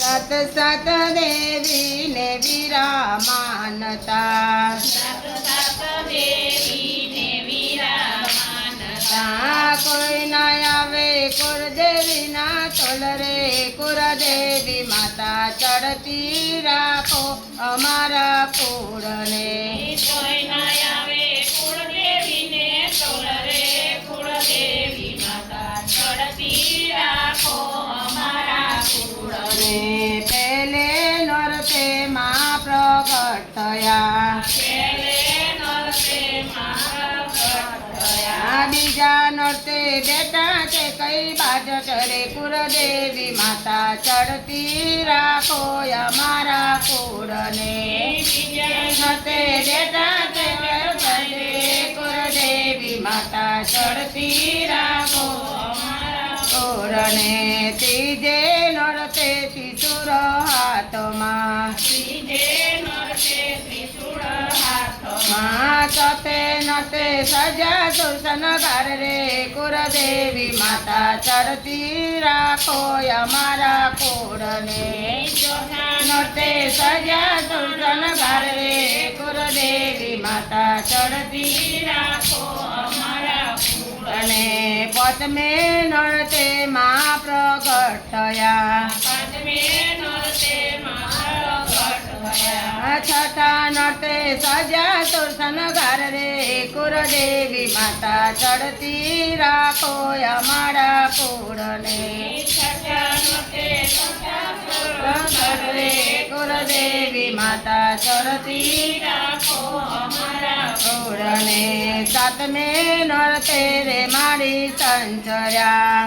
સાત સાત દેવીને વિરામાનતા કોઈ ના આવે કુળદેવીના તોલ રે કુળદેવી માતા ચડતી રાખો અમારા કુળને કોઈ ના આવે કુળદેવીને તોલ રે કુળદેવી માતા ચડતી રાખો અમારા કુળને પેલે નરતે માં પ્રગટ થયા બીજા નરતે બેટા છે કઈ બાજુ ચરે કુળદેવી માતા ચડતી રાખો અમારા કુળને નરતે બેટા છે કુળદેવી માતા ચડતી રાખો અમારા કુળને ત્રીજે નરતે ત્રિશુળ હાથમાં ચોથે નતે સજા સુરસનગાર રે કુળદેવી માતા ચડતી રાખો અમારા કુળને નતે સજા સુરસનગાર રે કુળદેવી માતા ચડતી રાખો અમારા કુળને પદ્મે નરતે માં પ્રગટ થયા છઠા નરતે સજા સુરસનગાર રે કુળદેવી માતા ચડતી રાખો અમારા કુળને કુળદેવી માતા ચડતી રાખો અમારા કુળને સાતમે નરતે રે મારી સંચર્યા